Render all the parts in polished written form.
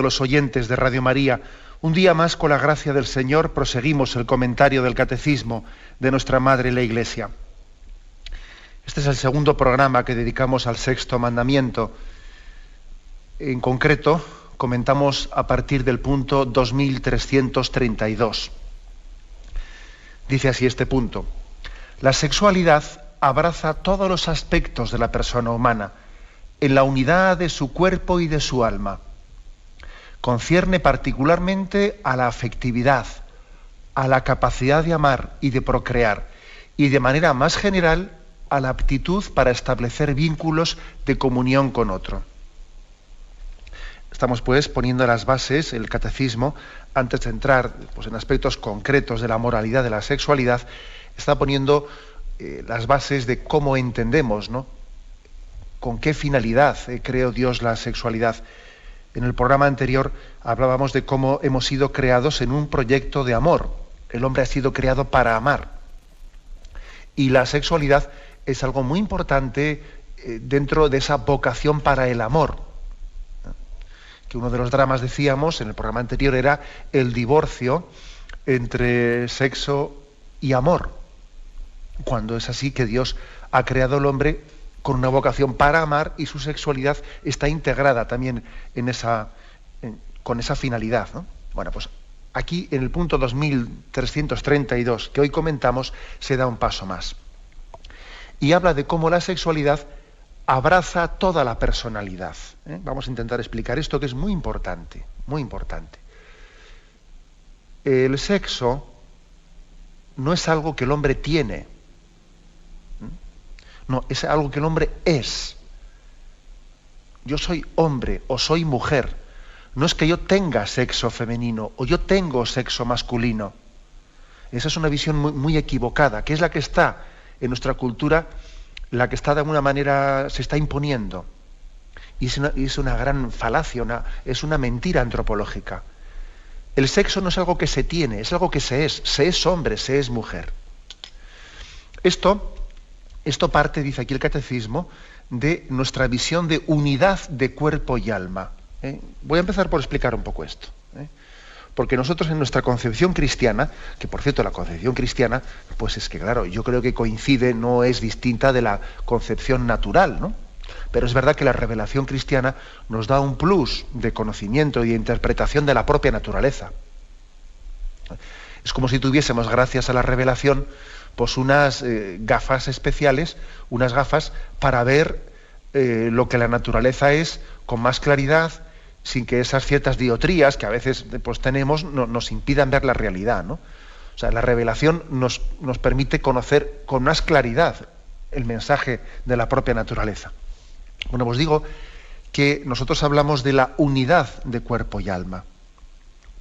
los oyentes de Radio María, un día más, con la gracia del Señor, proseguimos el comentario del Catecismo de nuestra Madre la Iglesia. Este es el segundo programa que dedicamos al sexto mandamiento. En concreto, comentamos a partir del punto 2332. Dice así este punto: la sexualidad abraza todos los aspectos de la persona humana, en la unidad de su cuerpo y de su alma. Concierne particularmente a la afectividad, a la capacidad de amar y de procrear, y de manera más general a la aptitud para establecer vínculos de comunión con otro. Estamos pues poniendo las bases, el catecismo, antes de entrar pues, en aspectos concretos de la moralidad de la sexualidad, está poniendo las bases de cómo entendemos, ¿no? Con qué finalidad creó Dios la sexualidad. En el programa anterior hablábamos de cómo hemos sido creados en un proyecto de amor. El hombre ha sido creado para amar. Y la sexualidad es algo muy importante dentro de esa vocación para el amor. Que uno de los dramas, decíamos, en el programa anterior, era el divorcio entre sexo y amor. Cuando es así que Dios ha creado al hombre con una vocación para amar y su sexualidad está integrada también con esa finalidad, ¿no? Bueno, pues aquí en el punto 2332 que hoy comentamos se da un paso más. Y habla de cómo la sexualidad abraza toda la personalidad. Vamos a intentar explicar esto, que es muy importante, muy importante. El sexo no es algo que el hombre tiene. No, es algo que el hombre es. Yo soy hombre o soy mujer. No es que yo tenga sexo femenino o yo tengo sexo masculino. Esa es una visión muy, muy equivocada, que es la que está en nuestra cultura, la que está de alguna manera, se está imponiendo. Y es una gran falacia, es una mentira antropológica. El sexo no es algo que se tiene, es algo que se es hombre, se es mujer. Esto parte, dice aquí el catecismo, de nuestra visión de unidad de cuerpo y alma. Voy a empezar por explicar un poco esto. Porque nosotros en nuestra concepción cristiana, que por cierto la concepción cristiana, pues es que claro, yo creo que coincide, no es distinta de la concepción natural, ¿no? Pero es verdad que la revelación cristiana nos da un plus de conocimiento y de interpretación de la propia naturaleza. Es como si tuviésemos, gracias a la revelación, pues unas gafas especiales, unas gafas para ver lo que la naturaleza es con más claridad, sin que esas ciertas diotrías que a veces pues, tenemos nos impidan ver la realidad, ¿no? O sea, la revelación nos permite conocer con más claridad el mensaje de la propia naturaleza. Bueno, os digo que nosotros hablamos de la unidad de cuerpo y alma.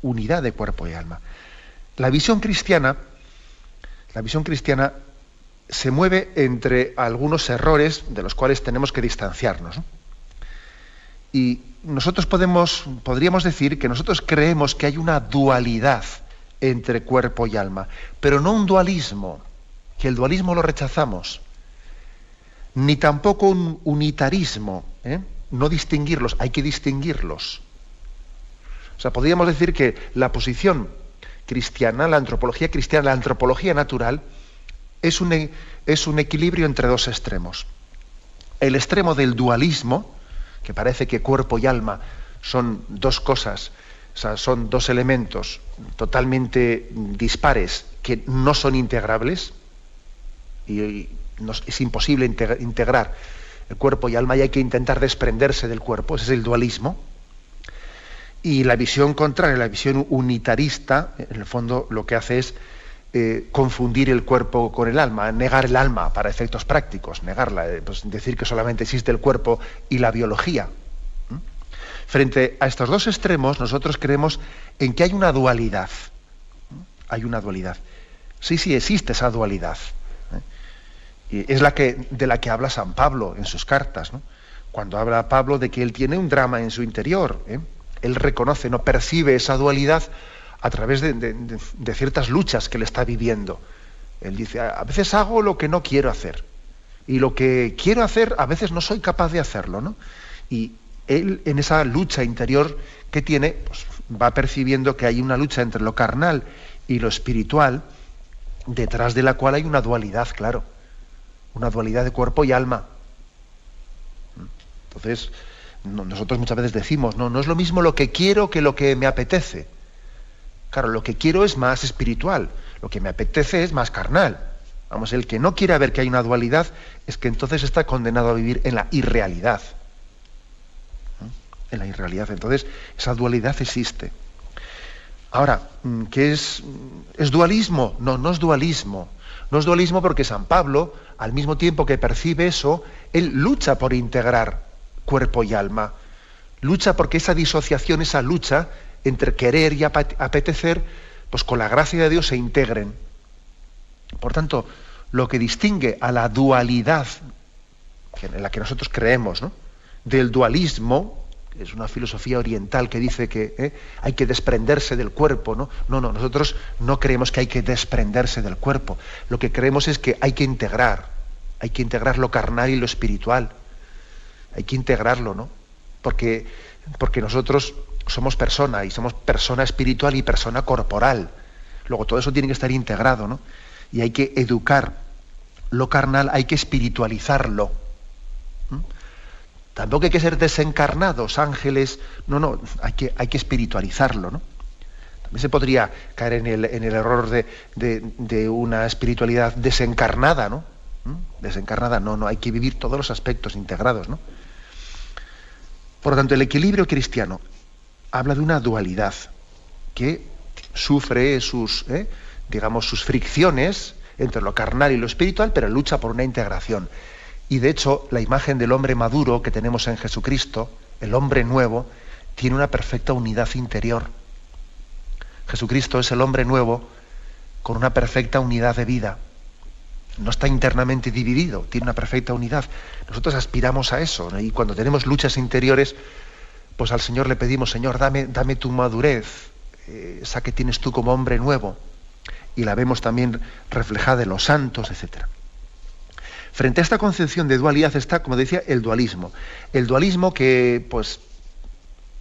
Unidad de cuerpo y alma. La visión cristiana se mueve entre algunos errores de los cuales tenemos que distanciarnos, ¿no? Y nosotros podríamos decir que nosotros creemos que hay una dualidad entre cuerpo y alma, pero no un dualismo, que el dualismo lo rechazamos, ni tampoco un unitarismo, no distinguirlos, hay que distinguirlos. O sea, podríamos decir que la posición cristiana, la antropología cristiana, la antropología natural, es un equilibrio entre dos extremos. El extremo del dualismo, que parece que cuerpo y alma son dos cosas, o sea, son dos elementos totalmente dispares que no son integrables, y es imposible integrar el cuerpo y alma y hay que intentar desprenderse del cuerpo, ese es el dualismo. Y la visión contraria, la visión unitarista, en el fondo lo que hace es confundir el cuerpo con el alma, negar el alma para efectos prácticos, negarla, pues decir que solamente existe el cuerpo y la biología. Frente a estos dos extremos, nosotros creemos en que hay una dualidad. Hay una dualidad. Sí, existe esa dualidad. Y es de la que habla San Pablo en sus cartas, ¿no? Cuando habla Pablo de que él tiene un drama en su interior, él reconoce, no percibe esa dualidad a través de ciertas luchas que él está viviendo. Él dice, a veces hago lo que no quiero hacer, y lo que quiero hacer a veces no soy capaz de hacerlo, ¿no? Y él en esa lucha interior que tiene, pues, va percibiendo que hay una lucha entre lo carnal y lo espiritual, detrás de la cual hay una dualidad, claro, una dualidad de cuerpo y alma. Entonces, nosotros muchas veces decimos, no es lo mismo lo que quiero que lo que me apetece. Claro, lo que quiero es más espiritual, lo que me apetece es más carnal. Vamos, el que no quiera ver que hay una dualidad es que entonces está condenado a vivir en la irrealidad. En la irrealidad. Entonces, esa dualidad existe. Ahora, ¿qué es dualismo? No es dualismo. No es dualismo porque San Pablo, al mismo tiempo que percibe eso, él lucha por integrar cuerpo y alma. Lucha porque esa disociación, esa lucha entre querer y apetecer, pues con la gracia de Dios se integren. Por tanto, lo que distingue a la dualidad en la que nosotros creemos, ¿no?, del dualismo, que es una filosofía oriental que dice que hay que desprenderse del cuerpo, ¿no? No, nosotros no creemos que hay que desprenderse del cuerpo. Lo que creemos es que hay que integrar lo carnal y lo espiritual. Hay que integrarlo, ¿no? Porque nosotros somos persona, y somos persona espiritual y persona corporal. Luego todo eso tiene que estar integrado, ¿no? Y hay que educar lo carnal, hay que espiritualizarlo. Tampoco hay que ser desencarnados, ángeles, hay que espiritualizarlo, ¿no? También se podría caer en el error de una espiritualidad desencarnada, ¿no? Desencarnada, no, hay que vivir todos los aspectos integrados, ¿no? Por lo tanto, el equilibrio cristiano habla de una dualidad que sufre sus fricciones entre lo carnal y lo espiritual, pero lucha por una integración. Y de hecho, la imagen del hombre maduro que tenemos en Jesucristo, el hombre nuevo, tiene una perfecta unidad interior. Jesucristo es el hombre nuevo con una perfecta unidad de vida. No está internamente dividido, tiene una perfecta unidad. Nosotros aspiramos a eso, ¿no? Y cuando tenemos luchas interiores, pues al Señor le pedimos, Señor, dame tu madurez, esa que tienes tú como hombre nuevo. Y la vemos también reflejada en los santos, etc. Frente a esta concepción de dualidad está, como decía, el dualismo. El dualismo que, pues,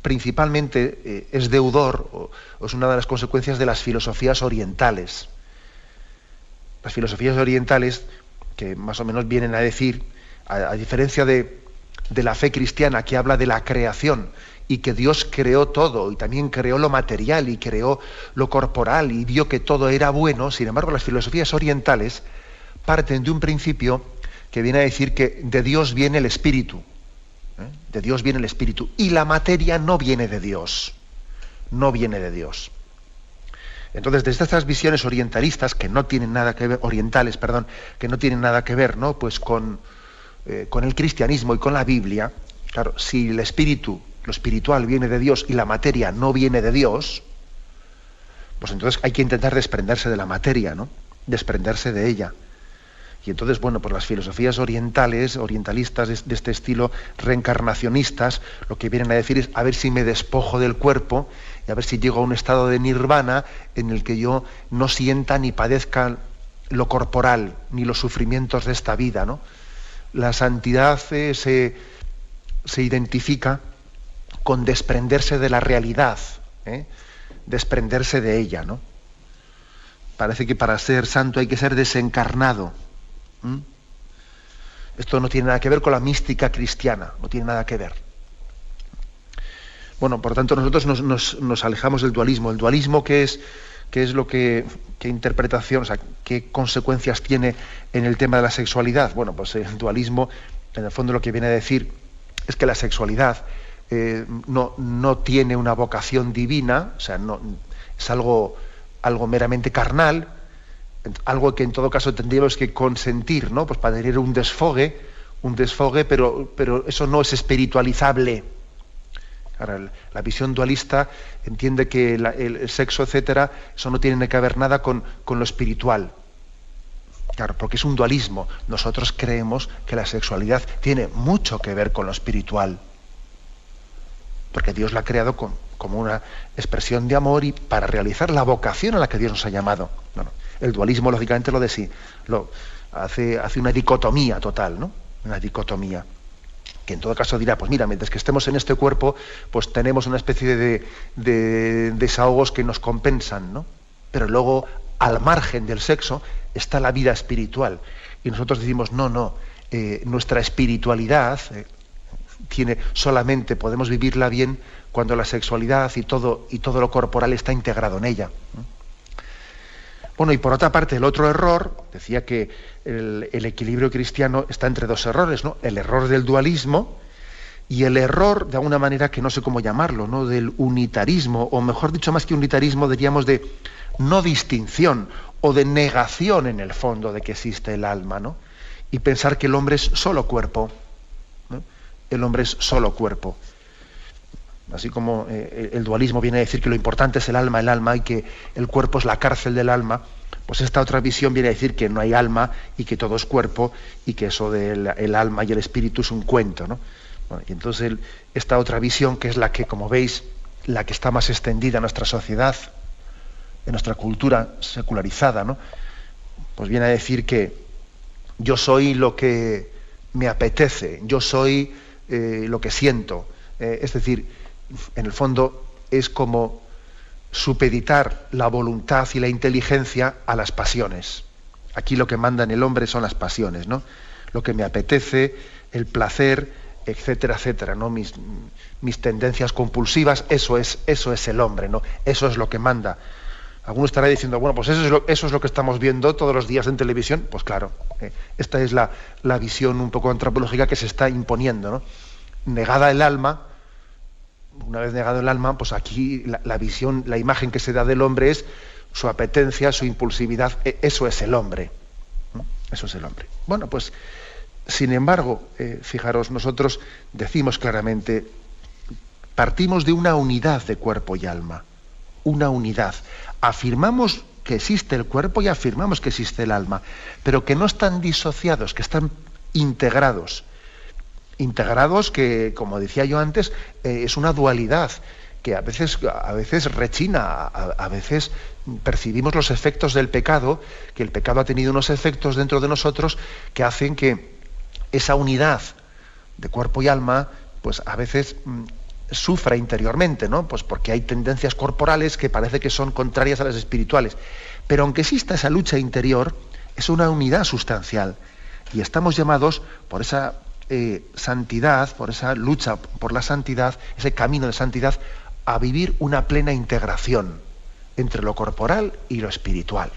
principalmente es deudor, o es una de las consecuencias de las filosofías orientales. Las filosofías orientales, que más o menos vienen a decir, a diferencia de la fe cristiana que habla de la creación y que Dios creó todo y también creó lo material y creó lo corporal y vio que todo era bueno, sin embargo las filosofías orientales parten de un principio que viene a decir que de Dios viene el espíritu, de Dios viene el espíritu y la materia no viene de Dios, no viene de Dios. Entonces, desde estas visiones orientalistas que no tienen nada que ver, que no tienen nada que ver, ¿no?, pues con el cristianismo y con la Biblia, claro, si el espíritu, lo espiritual viene de Dios y la materia no viene de Dios, pues entonces hay que intentar desprenderse de la materia, ¿no?, desprenderse de ella. Y entonces, bueno, pues las filosofías orientalistas de este estilo, reencarnacionistas, lo que vienen a decir es a ver si me despojo del cuerpo y a ver si llego a un estado de nirvana en el que yo no sienta ni padezca lo corporal, ni los sufrimientos de esta vida, ¿no? La santidad se identifica con desprenderse de la realidad, desprenderse de ella, ¿no? Parece que para ser santo hay que ser desencarnado. Esto no tiene nada que ver con la mística cristiana, no tiene nada que ver. Bueno, por tanto, nosotros nos alejamos del dualismo. El dualismo, ¿qué es lo qué interpretación, o sea, qué consecuencias tiene en el tema de la sexualidad? Bueno, pues el dualismo, en el fondo, lo que viene a decir es que la sexualidad no tiene una vocación divina, o sea, no, es algo meramente carnal, algo que en todo caso tendríamos que consentir, ¿no?, pues para tener un desfogue, pero eso no es espiritualizable. Ahora, la visión dualista entiende que el sexo, etcétera, eso no tiene que ver nada con lo espiritual. Claro, porque es un dualismo. Nosotros creemos que la sexualidad tiene mucho que ver con lo espiritual. Porque Dios la ha creado como una expresión de amor y para realizar la vocación a la que Dios nos ha llamado. Bueno, el dualismo, lógicamente, hace una dicotomía total, ¿no? Una dicotomía. que en todo caso dirá, pues mira, mientras que estemos en este cuerpo, pues tenemos una especie de desahogos que nos compensan, ¿no? Pero luego, al margen del sexo, está la vida espiritual. Y nosotros decimos, no, nuestra espiritualidad solamente podemos vivirla bien cuando la sexualidad y todo lo corporal está integrado en ella. Bueno, y por otra parte, el otro error, decía que el equilibrio cristiano está entre dos errores, ¿no? El error del dualismo y el error, de alguna manera, que no sé cómo llamarlo, ¿no? Del unitarismo, o mejor dicho, más que unitarismo, diríamos de no distinción o de negación, en el fondo, de que existe el alma, ¿no? Y pensar que el hombre es solo cuerpo, ¿no? El hombre es solo cuerpo. Así como el dualismo viene a decir que lo importante es el alma, y que el cuerpo es la cárcel del alma, pues esta otra visión viene a decir que no hay alma y que todo es cuerpo, y que eso del el alma y el espíritu es un cuento, ¿no? Bueno, y entonces esta otra visión, que es la que, como veis, la que está más extendida en nuestra sociedad, en nuestra cultura secularizada, ¿no? Pues viene a decir que yo soy lo que me apetece, yo soy lo que siento, es decir, en el fondo es como supeditar la voluntad y la inteligencia a las pasiones. Aquí lo que manda en el hombre son las pasiones, ¿no? Lo que me apetece, el placer, etcétera, etcétera, ¿no? Mis tendencias compulsivas, eso es el hombre, ¿no? Eso es lo que manda. Alguno estará diciendo, bueno, pues eso es lo que estamos viendo todos los días en televisión. Pues claro, esta es la visión un poco antropológica que se está imponiendo, ¿no? Negada el alma. Una vez negado el alma, pues aquí la visión, la imagen que se da del hombre es su apetencia, su impulsividad. Eso es el hombre, ¿no? Eso es el hombre. Bueno, pues, sin embargo, fijaros, nosotros decimos claramente, partimos de una unidad de cuerpo y alma, una unidad. Afirmamos que existe el cuerpo y afirmamos que existe el alma, pero que no están disociados, que están integrados. Integrados que, como decía yo antes, es una dualidad que a veces rechina, a veces percibimos los efectos del pecado, que el pecado ha tenido unos efectos dentro de nosotros que hacen que esa unidad de cuerpo y alma, pues a veces sufra interiormente, ¿no? Pues porque hay tendencias corporales que parece que son contrarias a las espirituales. Pero aunque exista esa lucha interior, es una unidad sustancial. Y estamos llamados por esa santidad, por esa lucha por la santidad, ese camino de santidad, a vivir una plena integración entre lo corporal y lo espiritual.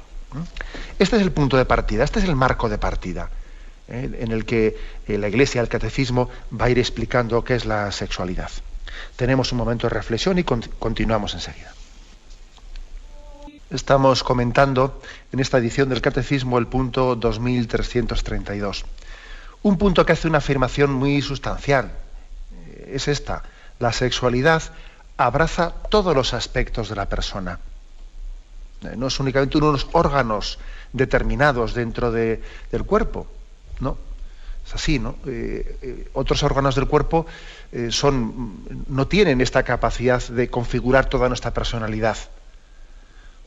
Este es el punto de partida, este es el marco de partida, en el que la Iglesia, el Catecismo, va a ir explicando qué es la sexualidad. Tenemos un momento de reflexión y continuamos enseguida. Estamos comentando en esta edición del Catecismo el punto 2332. Un punto que hace una afirmación muy sustancial. Es esta: la sexualidad abraza todos los aspectos de la persona. No es únicamente unos órganos determinados dentro del cuerpo, ¿no? Es así, ¿no? Otros órganos del cuerpo no tienen esta capacidad de configurar toda nuestra personalidad.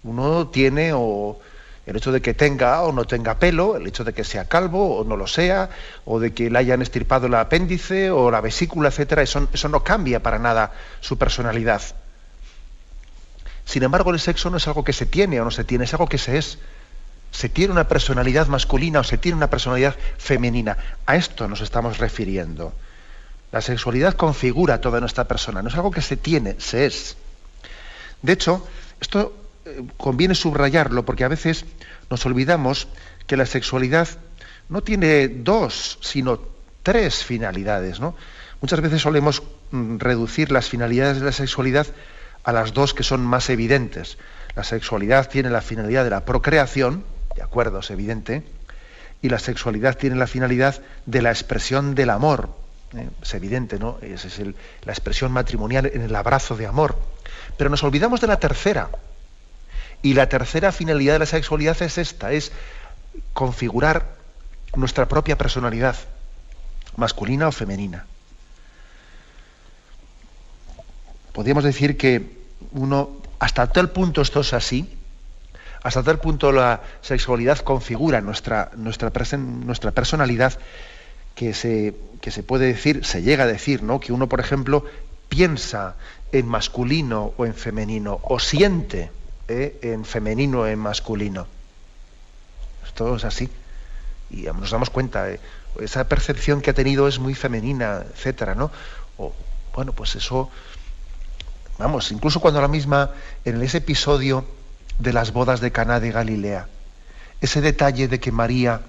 Uno tiene el hecho de que tenga o no tenga pelo, el hecho de que sea calvo o no lo sea, o de que le hayan extirpado el apéndice o la vesícula, etcétera, eso no cambia para nada su personalidad. Sin embargo, el sexo no es algo que se tiene o no se tiene, es algo que se es. Se tiene una personalidad masculina o se tiene una personalidad femenina. A esto nos estamos refiriendo. La sexualidad configura toda nuestra persona, no es algo que se tiene, se es. De hecho, esto conviene subrayarlo porque a veces nos olvidamos que la sexualidad no tiene dos, sino tres finalidades, ¿no? Muchas veces solemos reducir las finalidades de la sexualidad a las dos que son más evidentes. La sexualidad tiene la finalidad de la procreación, de acuerdo, es evidente, y la sexualidad tiene la finalidad de la expresión del amor, es evidente, ¿no? Esa es la expresión matrimonial en el abrazo de amor. Pero nos olvidamos de la tercera. Y la tercera finalidad de la sexualidad es esta, es configurar nuestra propia personalidad, masculina o femenina. Podríamos decir que hasta tal punto esto es así, hasta tal punto la sexualidad configura nuestra personalidad, que se puede decir, se llega a decir, ¿no? Que uno, por ejemplo, piensa en masculino o en femenino, o siente en femenino o en masculino. Esto es así. Y nos damos cuenta, esa percepción que ha tenido es muy femenina, etcétera, ¿no? O, bueno, pues eso, vamos, incluso cuando la misma, en ese episodio de las bodas de Caná de Galilea, ese detalle de que María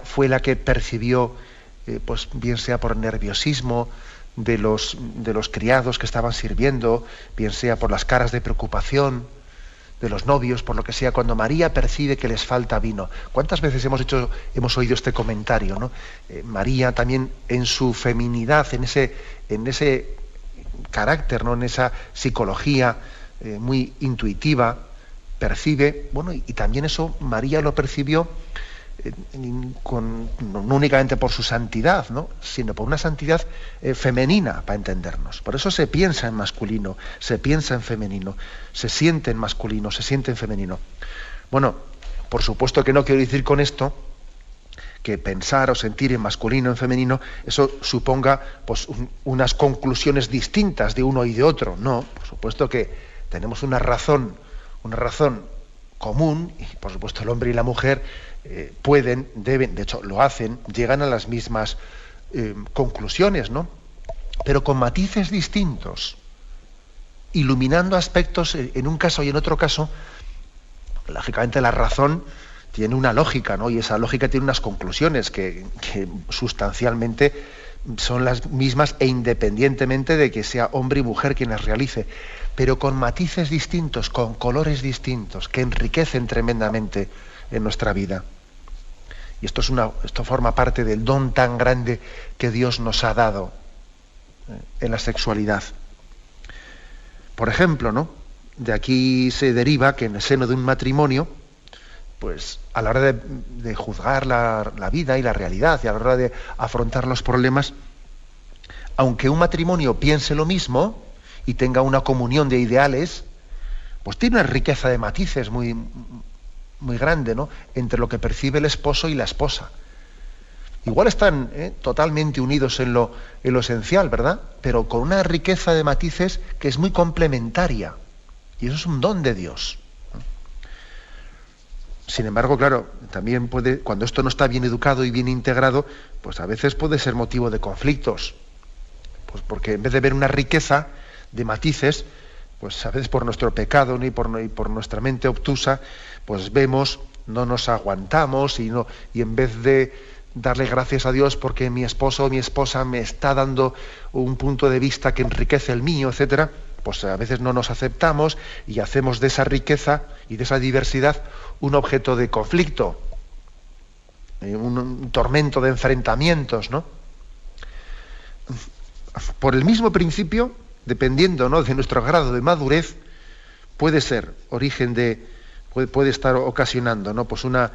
fue la que percibió, pues bien sea por nerviosismo de los criados que estaban sirviendo, bien sea por las caras de preocupación de los novios, por lo que sea, cuando María percibe que les falta vino. ¿Cuántas veces hemos oído este comentario, ¿no? María también en su feminidad, en ese carácter, ¿no? En esa psicología muy intuitiva, percibe, bueno, y también eso María lo percibió no únicamente por su santidad, ¿no? Sino por una santidad femenina, para entendernos. Por eso se piensa en masculino, se piensa en femenino, se siente en masculino, se siente en femenino. Bueno, por supuesto que no quiero decir con esto que pensar o sentir en masculino, en femenino, eso suponga pues unas conclusiones distintas de uno y de otro. No, por supuesto que tenemos una razón común, y por supuesto el hombre y la mujer pueden, deben, de hecho lo hacen, llegan a las mismas conclusiones, ¿no? Pero con matices distintos, iluminando aspectos en un caso y en otro caso. Lógicamente la razón tiene una lógica, ¿no? Y esa lógica tiene unas conclusiones que sustancialmente son las mismas e independientemente de que sea hombre y mujer quien las realice, pero con matices distintos, con colores distintos, que enriquecen tremendamente en nuestra vida. Y esto forma parte del don tan grande que Dios nos ha dado en la sexualidad. Por ejemplo, ¿no? De aquí se deriva que en el seno de un matrimonio, pues a la hora de juzgar la vida y la realidad, y a la hora de afrontar los problemas, aunque un matrimonio piense lo mismo y tenga una comunión de ideales, pues tiene una riqueza de matices muy, muy grande, ¿no? Entre lo que percibe el esposo y la esposa. Igual están totalmente unidos en lo esencial, ¿verdad? Pero con una riqueza de matices que es muy complementaria. Y eso es un don de Dios. Sin embargo, claro, también cuando esto no está bien educado y bien integrado, pues a veces puede ser motivo de conflictos. Pues porque en vez de ver una riqueza de matices, pues a veces por nuestro pecado, ¿no? y por nuestra mente obtusa, pues vemos, no nos aguantamos y en vez de darle gracias a Dios porque mi esposo o mi esposa me está dando un punto de vista que enriquece el mío, etcétera, pues a veces no nos aceptamos y hacemos de esa riqueza y de esa diversidad un objeto de conflicto, un tormento de enfrentamientos, ¿no? Por el mismo principio, dependiendo, ¿no?, de nuestro grado de madurez, puede estar ocasionando, ¿no?, pues una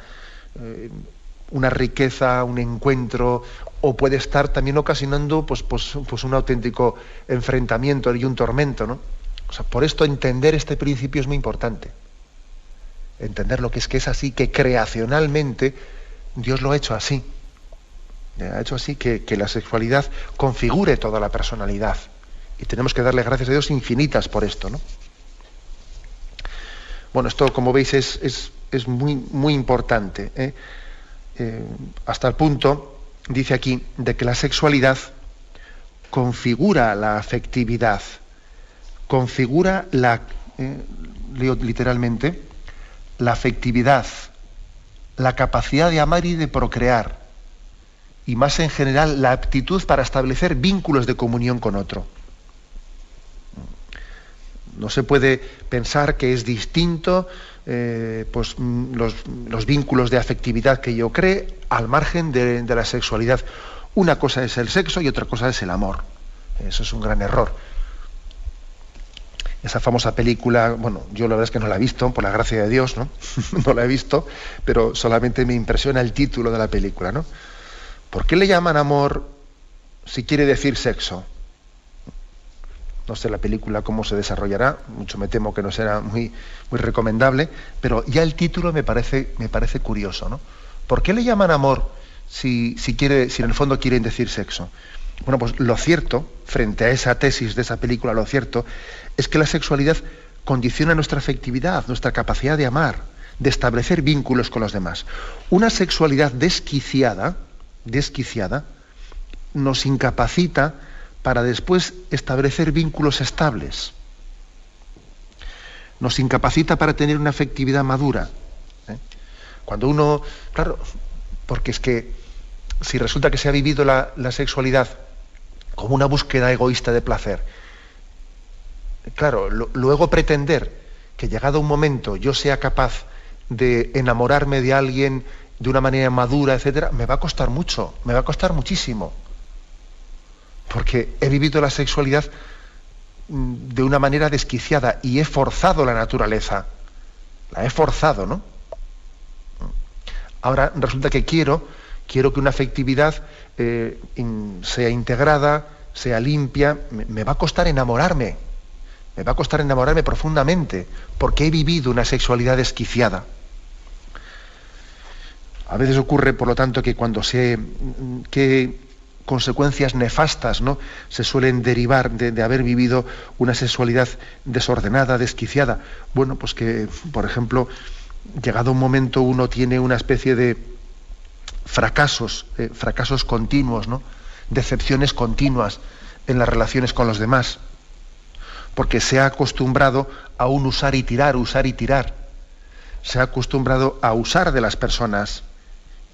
riqueza, un encuentro, o puede estar también ocasionando pues un auténtico enfrentamiento y un tormento, ¿no? O sea, por esto entender este principio es muy importante. Entender lo que es así, que creacionalmente Dios lo ha hecho así. Ha hecho así que la sexualidad configure toda la personalidad. Y tenemos que darle gracias a Dios infinitas por esto, ¿no? Bueno, esto, como veis, es muy, muy importante, ¿eh? Hasta el punto, dice aquí, de que la sexualidad configura la afectividad, configura leo literalmente, la afectividad, la capacidad de amar y de procrear, y más en general la aptitud para establecer vínculos de comunión con otro. No se puede pensar que es distinto pues los vínculos de afectividad que yo cree al margen de la sexualidad. Una cosa es el sexo y otra cosa es el amor. Eso es un gran error. Esa famosa película, bueno, yo la verdad es que no la he visto, por la gracia de Dios, ¿no? No la he visto, pero solamente me impresiona el título de la película, ¿no? ¿Por qué le llaman amor si quiere decir sexo? No sé la película cómo se desarrollará, mucho me temo que no será muy, muy recomendable, pero ya el título me parece curioso, ¿no? ¿Por qué le llaman amor si en el fondo quieren decir sexo. Bueno, pues lo cierto, frente a esa tesis de esa película, lo cierto es que la sexualidad condiciona nuestra afectividad, nuestra capacidad de amar, de establecer vínculos con los demás. Una sexualidad desquiciada nos incapacita para después establecer vínculos estables. Nos incapacita para tener una afectividad madura. Cuando uno, claro, porque es que si resulta que se ha vivido la sexualidad como una búsqueda egoísta de placer, claro, luego pretender que llegado un momento yo sea capaz de enamorarme de alguien de una manera madura, etcétera, me va a costar mucho, me va a costar muchísimo. Porque he vivido la sexualidad de una manera desquiciada y he forzado la naturaleza. La he forzado, ¿no? Ahora resulta que quiero que una afectividad sea integrada, sea limpia. Me va a costar enamorarme. Me va a costar enamorarme profundamente, porque he vivido una sexualidad desquiciada. A veces ocurre, por lo tanto, que cuando que consecuencias nefastas, ¿no?, se suelen derivar de haber vivido una sexualidad desordenada, desquiciada. Bueno, pues que, por ejemplo, llegado un momento uno tiene una especie de fracasos continuos, ¿no?, decepciones continuas en las relaciones con los demás, porque se ha acostumbrado a un usar y tirar. Se ha acostumbrado a usar de las personas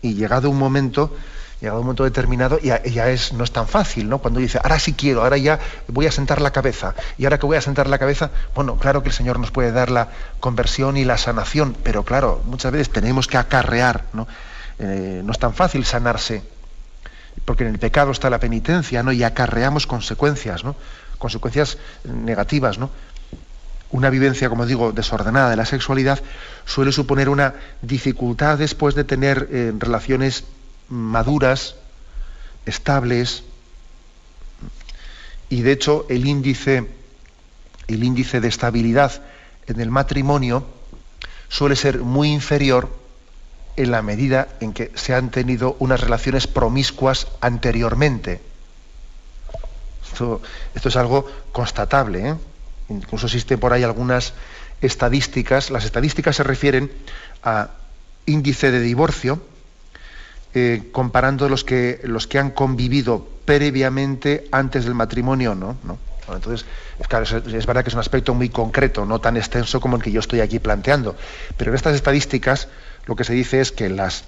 y llegado un momento determinado, no es tan fácil, ¿no? Cuando dice, ahora sí quiero, ahora ya voy a sentar la cabeza. Y ahora que voy a sentar la cabeza, bueno, claro que el Señor nos puede dar la conversión y la sanación, pero claro, muchas veces tenemos que acarrear, ¿no? No es tan fácil sanarse, porque en el pecado está la penitencia, ¿no? Y acarreamos consecuencias, ¿no? Consecuencias negativas, ¿no? Una vivencia, como digo, desordenada de la sexualidad suele suponer una dificultad después de tener relaciones maduras, estables, y de hecho el índice de estabilidad en el matrimonio suele ser muy inferior en la medida en que se han tenido unas relaciones promiscuas anteriormente. Esto es algo constatable, ¿eh? Incluso existen por ahí algunas estadísticas. Las estadísticas se refieren a índice de divorcio, comparando los que han convivido previamente antes del matrimonio, ¿no? Bueno, entonces, claro, es verdad que es un aspecto muy concreto, no tan extenso como el que yo estoy aquí planteando. Pero en estas estadísticas lo que se dice es que las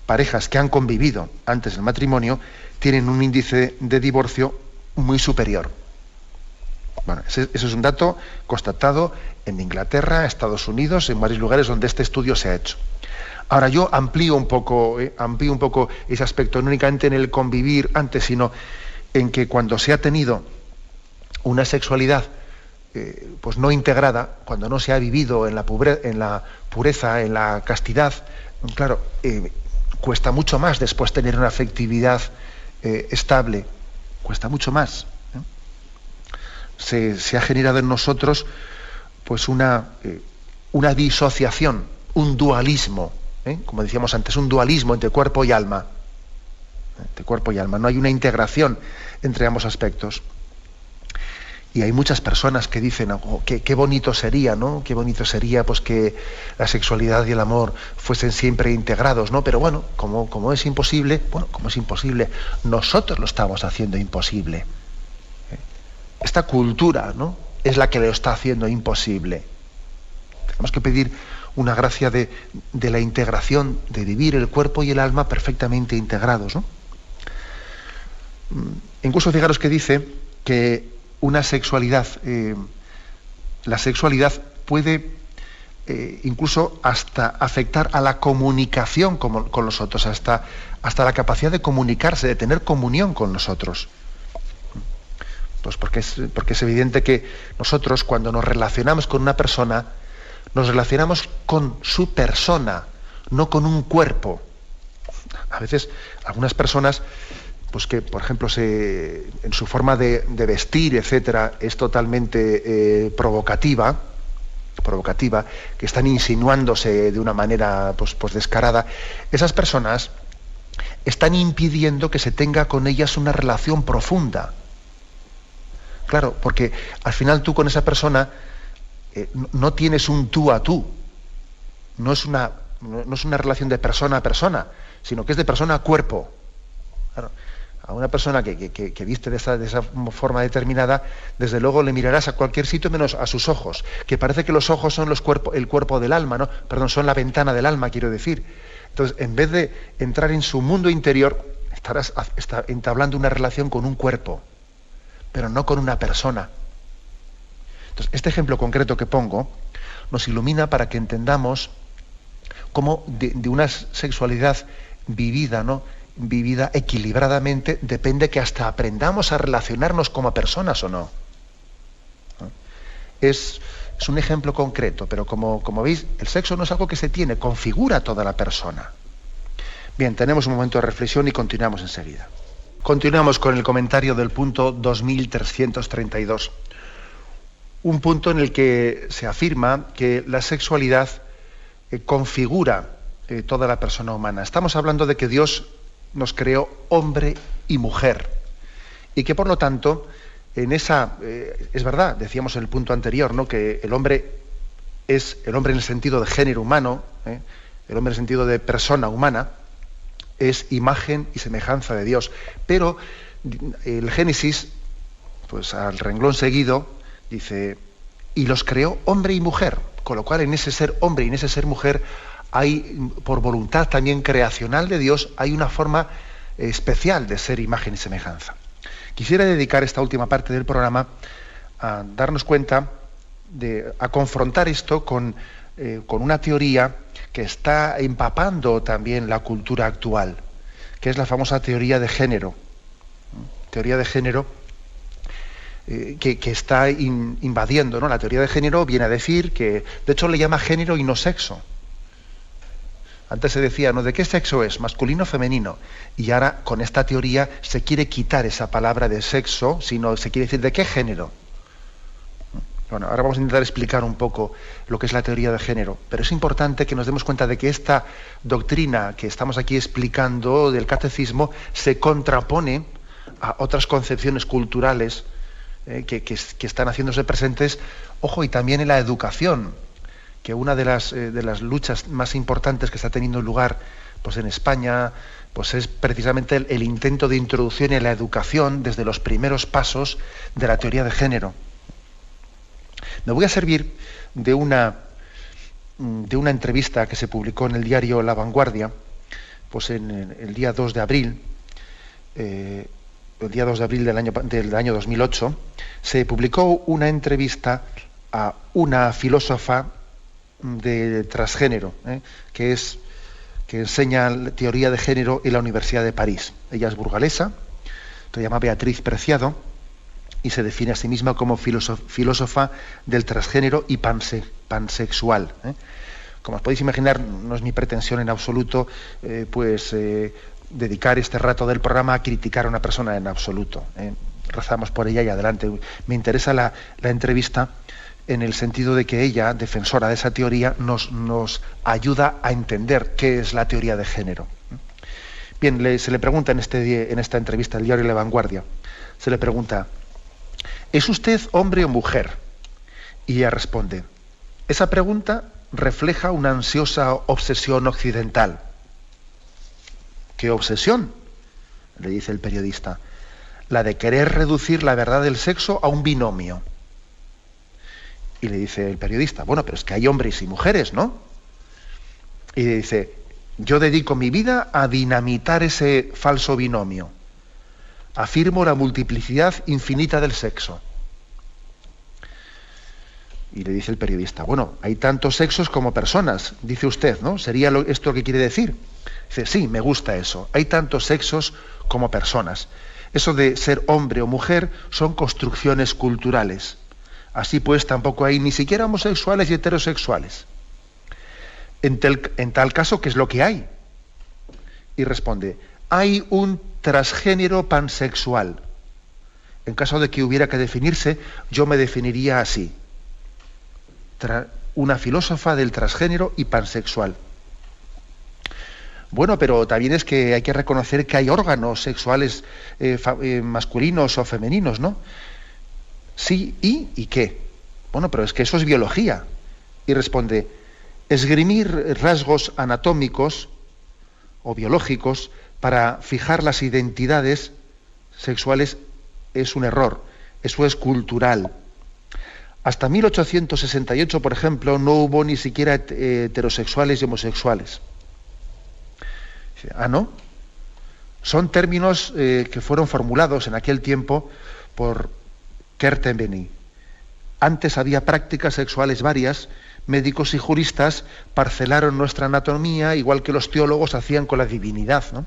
parejas que han convivido antes del matrimonio tienen un índice de divorcio muy superior. Bueno, eso es un dato constatado en Inglaterra, Estados Unidos, en varios lugares donde este estudio se ha hecho. Ahora yo amplío un poco ese aspecto, no únicamente en el convivir antes, sino en que cuando se ha tenido una sexualidad pues no integrada, cuando no se ha vivido en la pureza, en la castidad, claro, cuesta mucho más después tener una afectividad estable, cuesta mucho más. Se ha generado en nosotros pues una disociación, un dualismo, como decíamos antes, un dualismo entre cuerpo y alma. Entre cuerpo y alma. No hay una integración entre ambos aspectos. Y hay muchas personas que dicen, oh, qué bonito sería, ¿no? Qué bonito sería pues que la sexualidad y el amor fuesen siempre integrados, ¿no? Pero bueno, como es imposible, nosotros lo estamos haciendo imposible. Esta cultura, ¿no?, es la que lo está haciendo imposible. Tenemos que pedir una gracia de la integración, de vivir el cuerpo y el alma perfectamente integrados, ¿no? Incluso fijaros que dice que una sexualidad, la sexualidad puede incluso hasta afectar a la comunicación con los otros, hasta la capacidad de comunicarse, de tener comunión con nosotros. Pues porque es evidente que nosotros, cuando nos relacionamos con una persona, nos relacionamos con su persona, no con un cuerpo. A veces algunas personas, pues que por ejemplo en su forma de vestir, etcétera, es totalmente provocativa, que están insinuándose de una manera pues descarada, esas personas están impidiendo que se tenga con ellas una relación profunda. Claro, porque al final tú con esa persona no tienes un tú a tú. No es una relación de persona a persona, sino que es de persona a cuerpo. Claro, a una persona que viste de esa forma determinada, desde luego le mirarás a cualquier sitio menos a sus ojos, que parece que los ojos son el cuerpo del alma, ¿no? Perdón, son la ventana del alma, quiero decir. Entonces, en vez de entrar en su mundo interior, estarás entablando una relación con un cuerpo, pero no con una persona. Entonces, este ejemplo concreto que pongo nos ilumina para que entendamos cómo de una sexualidad vivida, ¿no?, vivida equilibradamente, depende que hasta aprendamos a relacionarnos como personas o no. Es un ejemplo concreto, pero como veis, el sexo no es algo que se tiene, configura toda la persona. Bien, tenemos un momento de reflexión y continuamos enseguida. Continuamos con el comentario del punto 2332. Un punto en el que se afirma que la sexualidad configura toda la persona humana. Estamos hablando de que Dios nos creó hombre y mujer y que por lo tanto es verdad, decíamos en el punto anterior, ¿no?, que el hombre es el hombre en el sentido de género humano, el hombre en el sentido de persona humana, es imagen y semejanza de Dios. Pero el Génesis, pues al renglón seguido, dice, y los creó hombre y mujer, con lo cual en ese ser hombre y en ese ser mujer hay, por voluntad también creacional de Dios, hay una forma especial de ser imagen y semejanza. Quisiera dedicar esta última parte del programa a darnos cuenta, a confrontar esto con una teoría que está empapando también la cultura actual, que es la famosa teoría de género. Teoría de género que está invadiendo, ¿no? La teoría de género viene a decir que, de hecho, le llama género y no sexo. Antes se decía, ¿no?, ¿de qué sexo es? ¿Masculino o femenino? Y ahora, con esta teoría, se quiere quitar esa palabra de sexo, sino se quiere decir, ¿de qué género? Bueno, ahora vamos a intentar explicar un poco lo que es la teoría de género, pero es importante que nos demos cuenta de que esta doctrina que estamos aquí explicando del catecismo se contrapone a otras concepciones culturales que están haciéndose presentes, ojo, y también en la educación, que una de las luchas más importantes que está teniendo lugar, pues en España, pues es precisamente el intento de introducción en la educación desde los primeros pasos de la teoría de género. Me voy a servir de una entrevista que se publicó en el diario La Vanguardia, pues en el día 2 de abril, el día 2 de abril del año 2008, se publicó una entrevista a una filósofa de transgénero, que enseña teoría de género en la Universidad de París. Ella es burgalesa, se llama Beatriz Preciado, y se define a sí misma como filósofa del transgénero y pansexual. Como os podéis imaginar, no es mi pretensión en absoluto dedicar este rato del programa a criticar a una persona en absoluto. Rezamos por ella y adelante. Me interesa la entrevista en el sentido de que ella, defensora de esa teoría, nos ayuda a entender qué es la teoría de género. Bien, se le pregunta en esta entrevista del diario La Vanguardia, se le pregunta, ¿es usted hombre o mujer? Y ella responde, esa pregunta refleja una ansiosa obsesión occidental. ¿Qué obsesión?, le dice el periodista. La de querer reducir la verdad del sexo a un binomio. Y le dice el periodista, bueno, pero es que hay hombres y mujeres, ¿no? Y le dice, yo dedico mi vida a dinamitar ese falso binomio. Afirmo la multiplicidad infinita del sexo. Y le dice el periodista, bueno, hay tantos sexos como personas, dice usted, ¿no? ¿Sería esto lo que quiere decir? Dice, sí, me gusta eso. Hay tantos sexos como personas. Eso de ser hombre o mujer son construcciones culturales. Así pues, tampoco hay ni siquiera homosexuales y heterosexuales. En tal caso, ¿qué es lo que hay? Y responde, hay un transgénero pansexual. En caso de que hubiera que definirse, yo me definiría así. Una filósofa del transgénero y pansexual. Bueno, pero también es que hay que reconocer que hay órganos sexuales masculinos o femeninos, ¿no? Sí, ¿y qué? Bueno, pero es que eso es biología. Y responde, esgrimir rasgos anatómicos o biológicos para fijar las identidades sexuales es un error, eso es cultural. Hasta 1868, por ejemplo, no hubo ni siquiera heterosexuales y homosexuales. ¿No? Son términos que fueron formulados en aquel tiempo por Kertenbeny. Antes había prácticas sexuales varias, médicos y juristas parcelaron nuestra anatomía, igual que los teólogos hacían con la divinidad, ¿no?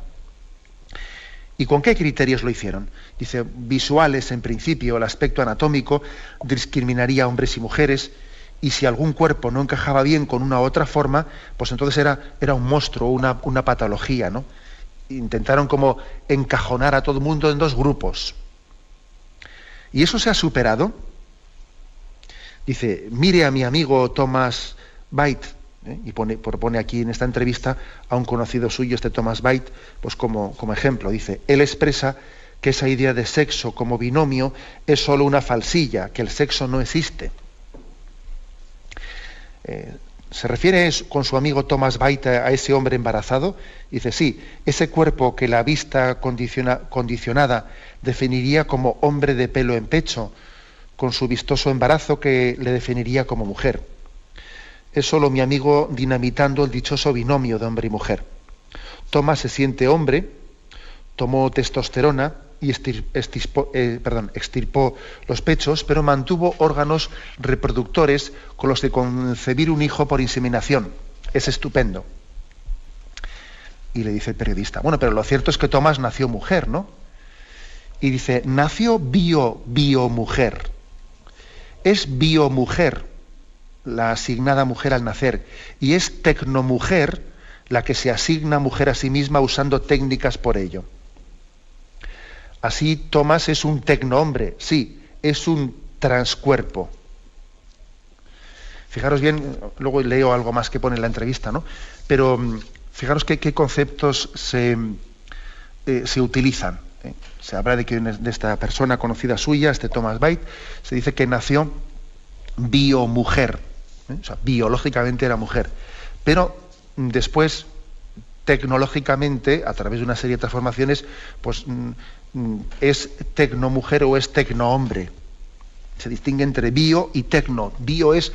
¿Y con qué criterios lo hicieron? Dice, visuales, en principio, el aspecto anatómico discriminaría a hombres y mujeres, y si algún cuerpo no encajaba bien con una u otra forma, pues entonces era un monstruo, una patología, ¿no? Intentaron como encajonar a todo el mundo en dos grupos. ¿Y eso se ha superado? Dice, mire a mi amigo Thomas Beit, y propone aquí en esta entrevista a un conocido suyo, este Thomas Beit, pues como ejemplo. Dice, él expresa que esa idea de sexo como binomio es solo una falsilla, que el sexo no existe. Se refiere con su amigo Thomas Beit a ese hombre embarazado. Dice, sí, ese cuerpo que la vista condicionada definiría como hombre de pelo en pecho, con su vistoso embarazo que le definiría como mujer. Es solo mi amigo dinamitando el dichoso binomio de hombre y mujer. Thomas se siente hombre, tomó testosterona y extirpó los pechos, pero mantuvo órganos reproductores con los que concebir un hijo por inseminación. Es estupendo. Y le dice el periodista, bueno, pero lo cierto es que Thomas nació mujer, ¿no? Y dice, nació biomujer. Es biomujer la asignada mujer al nacer, y es tecnomujer la que se asigna mujer a sí misma usando técnicas por ello. Así Thomas es un tecnohombre, sí, es un transcuerpo. Fijaros bien, luego leo algo más que pone en la entrevista, ¿no? Pero fijaros qué conceptos se utilizan. Se habla de esta persona conocida suya, este Thomas Beit, se dice que nació biomujer, o sea, biológicamente era mujer, pero después, tecnológicamente, a través de una serie de transformaciones, pues es tecnomujer o es tecnohombre. Se distingue entre bio y tecno. Bio es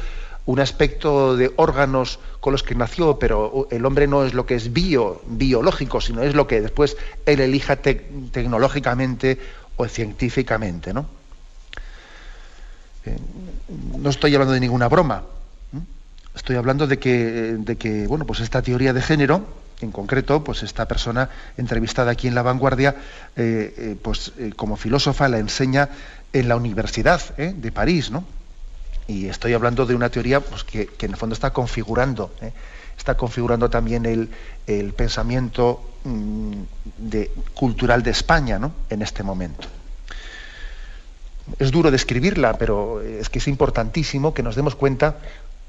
un aspecto de órganos con los que nació, pero el hombre no es lo que es biológico, sino es lo que después él elija tecnológicamente o científicamente, ¿no? No estoy hablando de ninguna broma. Estoy hablando de que bueno, pues esta teoría de género, en concreto, pues esta persona entrevistada aquí en La Vanguardia, como filósofa la enseña en la Universidad de París, ¿no? Y estoy hablando de una teoría pues, que en el fondo está configurando también el pensamiento cultural de España, ¿no? En este momento. Es duro describirla, pero es que es importantísimo que nos demos cuenta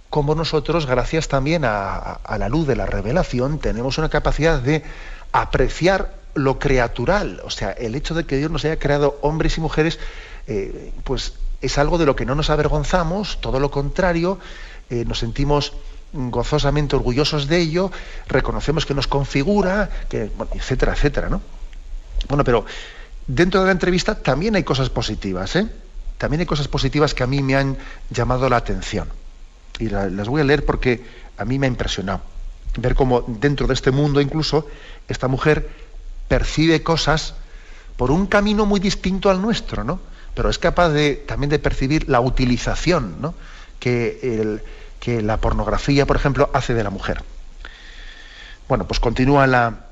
cómo nosotros, gracias también a la luz de la revelación, tenemos una capacidad de apreciar lo creatural. O sea, el hecho de que Dios nos haya creado hombres y mujeres, pues es algo de lo que no nos avergonzamos, todo lo contrario, nos sentimos gozosamente orgullosos de ello, reconocemos que nos configura, bueno, etcétera, etcétera, ¿no? Bueno, pero dentro de la entrevista también hay cosas positivas, ¿eh? También hay cosas positivas que a mí me han llamado la atención. Y las voy a leer porque a mí me ha impresionado. Ver cómo dentro de este mundo incluso esta mujer percibe cosas por un camino muy distinto al nuestro, ¿no? Pero es capaz también de percibir la utilización, ¿no? que la pornografía, por ejemplo, hace de la mujer. Bueno, pues continúa la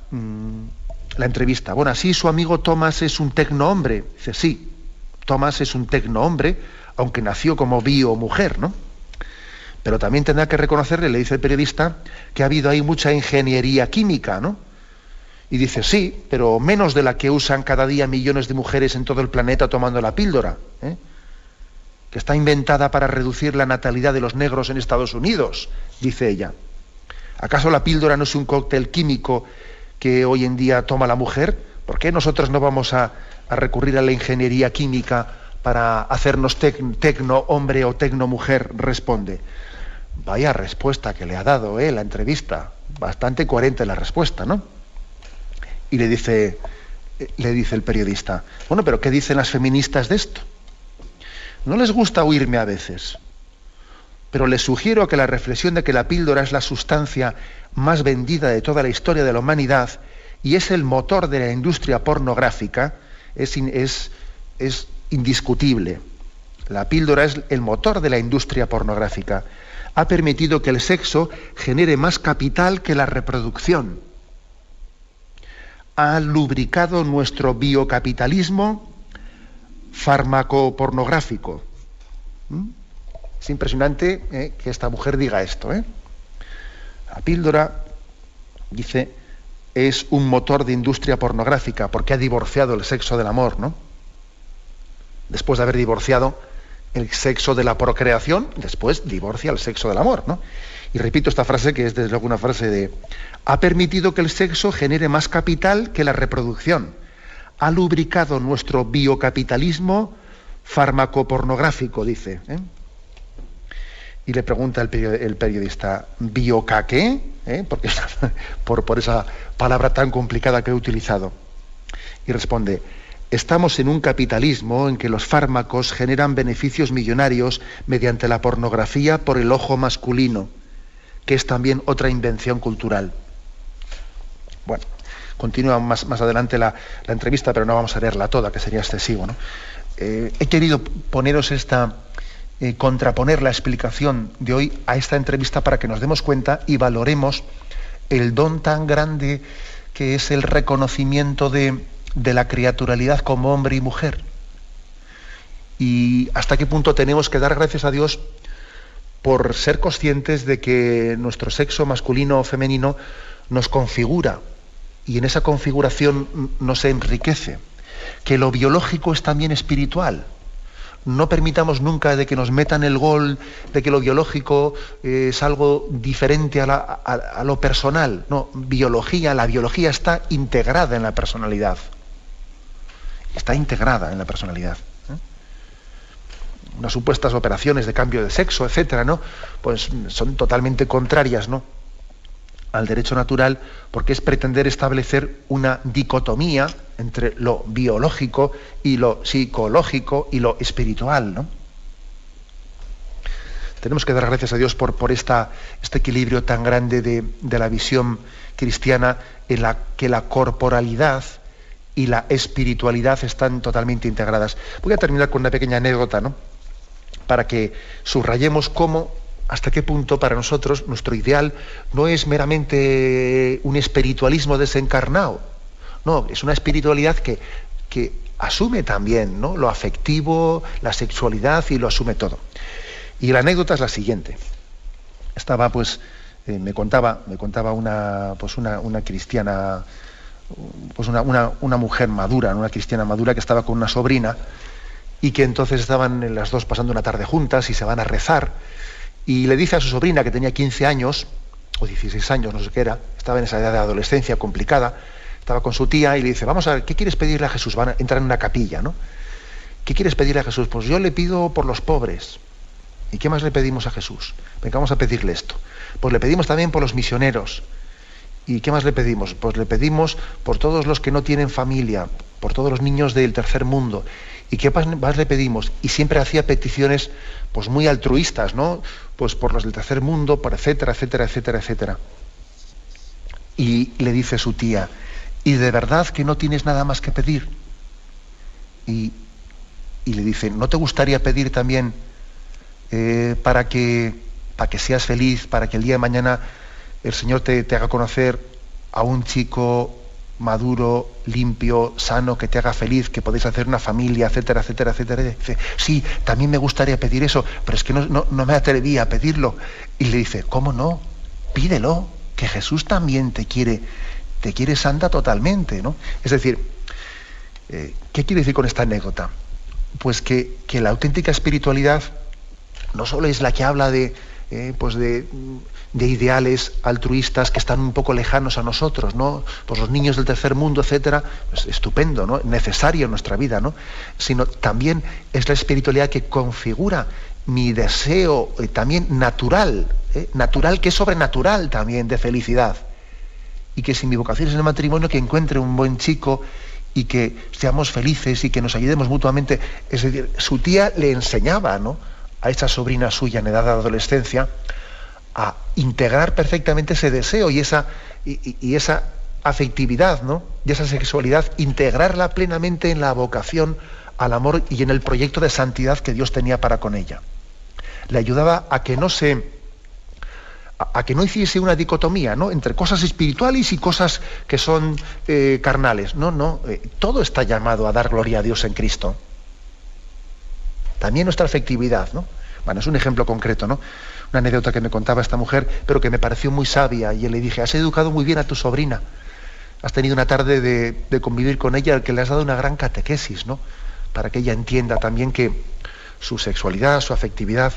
entrevista. Bueno, así su amigo Thomas es un tecnohombre. Dice, sí, Thomas es un tecnohombre, aunque nació como biomujer, ¿no? Pero también tendrá que reconocerle, le dice el periodista, que ha habido ahí mucha ingeniería química, ¿no? Y dice, sí, pero menos de la que usan cada día millones de mujeres en todo el planeta tomando la píldora, que está inventada para reducir la natalidad de los negros en Estados Unidos, dice ella. ¿Acaso la píldora no es un cóctel químico que hoy en día toma la mujer? ¿Por qué nosotros no vamos a recurrir a la ingeniería química para hacernos tecno hombre o tecno mujer? Responde. Vaya respuesta que le ha dado la entrevista. Bastante coherente la respuesta, ¿no? Y le dice el periodista, bueno, pero ¿qué dicen las feministas de esto? No les gusta oírme a veces, pero les sugiero que la reflexión de que la píldora es la sustancia más vendida de toda la historia de la humanidad y es el motor de la industria pornográfica es indiscutible. La píldora es el motor de la industria pornográfica. Ha permitido que el sexo genere más capital que la reproducción. Ha lubricado nuestro biocapitalismo farmacopornográfico. Es impresionante que esta mujer diga esto. La píldora, dice, es un motor de industria pornográfica porque ha divorciado el sexo del amor, ¿no? Después de haber divorciado el sexo de la procreación, después divorcia el sexo del amor, ¿no? Y repito esta frase, que es desde luego una frase de... Ha permitido que el sexo genere más capital que la reproducción. Ha lubricado nuestro biocapitalismo farmacopornográfico, dice. Y le pregunta el periodista, ¿bioca qué? Porque por esa palabra tan complicada que he utilizado. Y responde, estamos en un capitalismo en que los fármacos generan beneficios millonarios mediante la pornografía por el ojo masculino, que es también otra invención cultural. Bueno, continúa más adelante la entrevista, pero no vamos a leerla toda, que sería excesivo, ¿no? He querido poneros contraponer la explicación de hoy a esta entrevista para que nos demos cuenta y valoremos el don tan grande que es el reconocimiento de la criaturalidad como hombre y mujer. Y hasta qué punto tenemos que dar gracias a Dios por ser conscientes de que nuestro sexo masculino o femenino nos configura y en esa configuración nos enriquece, que lo biológico es también espiritual. No permitamos nunca de que nos metan el gol de que lo biológico es algo diferente a lo personal. No, la biología está integrada en la personalidad. Está integrada en la personalidad. Unas supuestas operaciones de cambio de sexo, etcétera, ¿no? Pues son totalmente contrarias, ¿no?, al derecho natural, porque es pretender establecer una dicotomía entre lo biológico y lo psicológico y lo espiritual, ¿no? Tenemos que dar gracias a Dios por este equilibrio tan grande de la visión cristiana, en la que la corporalidad y la espiritualidad están totalmente integradas. Voy a terminar con una pequeña anécdota, ¿no?, para que subrayemos hasta qué punto para nosotros nuestro ideal no es meramente un espiritualismo desencarnado. No, es una espiritualidad que asume también, ¿no?, lo afectivo, la sexualidad, y lo asume todo. Y la anécdota es la siguiente. Estaba, me contaba una cristiana, una mujer madura, una cristiana madura, que estaba con una sobrina y que entonces estaban las dos pasando una tarde juntas y se van a rezar. Y le dice a su sobrina, que tenía 15 años, o 16 años, no sé qué era, estaba en esa edad de adolescencia complicada, estaba con su tía y le dice, vamos a ver, ¿qué quieres pedirle a Jesús? Van a entrar en una capilla, ¿no? ¿Qué quieres pedirle a Jesús? Pues yo le pido por los pobres. ¿Y qué más le pedimos a Jesús? Venga, vamos a pedirle esto. Pues le pedimos también por los misioneros. ¿Y qué más le pedimos? Pues le pedimos por todos los que no tienen familia, por todos los niños del tercer mundo. ¿Y qué más le pedimos? Y siempre hacía peticiones pues muy altruistas, ¿no? Pues por los del tercer mundo, por etcétera, etcétera, etcétera, etcétera. Y le dice su tía, ¿y de verdad que no tienes nada más que pedir? Y le dice, ¿no te gustaría pedir también para que seas feliz, para que el día de mañana el Señor te haga conocer a un chico maduro, limpio, sano, que te haga feliz, que podéis hacer una familia, etcétera, etcétera, etcétera? Y dice, sí, también me gustaría pedir eso, pero es que no me atreví a pedirlo. Y le dice, ¿cómo no? Pídelo, que Jesús también te quiere santa totalmente, ¿no? Es decir, ¿qué quiere decir con esta anécdota? Pues que la auténtica espiritualidad no solo es la que habla de pues de ideales altruistas que están un poco lejanos a nosotros, ¿no? Pues los niños del tercer mundo, etcétera, pues estupendo, ¿no? Necesario en nuestra vida, ¿no? Sino también es la espiritualidad que configura mi deseo también natural, natural, que es sobrenatural también, de felicidad. Y que si mi vocación es el matrimonio, que encuentre un buen chico y que seamos felices y que nos ayudemos mutuamente. Es decir, su tía le enseñaba, ¿no?, a esa sobrina suya en edad de adolescencia a integrar perfectamente ese deseo y esa afectividad, ¿no?, y esa sexualidad, integrarla plenamente en la vocación al amor y en el proyecto de santidad que Dios tenía para con ella. Le ayudaba a que no hiciese una dicotomía, ¿no?, entre cosas espirituales y cosas que son carnales. Todo está llamado a dar gloria a Dios en Cristo. También nuestra afectividad, ¿no? Bueno, es un ejemplo concreto, ¿no? Una anécdota que me contaba esta mujer, pero que me pareció muy sabia, y le dije: has educado muy bien a tu sobrina, has tenido una tarde de convivir con ella, que le has dado una gran catequesis, ¿no?, para que ella entienda también que su sexualidad, su afectividad,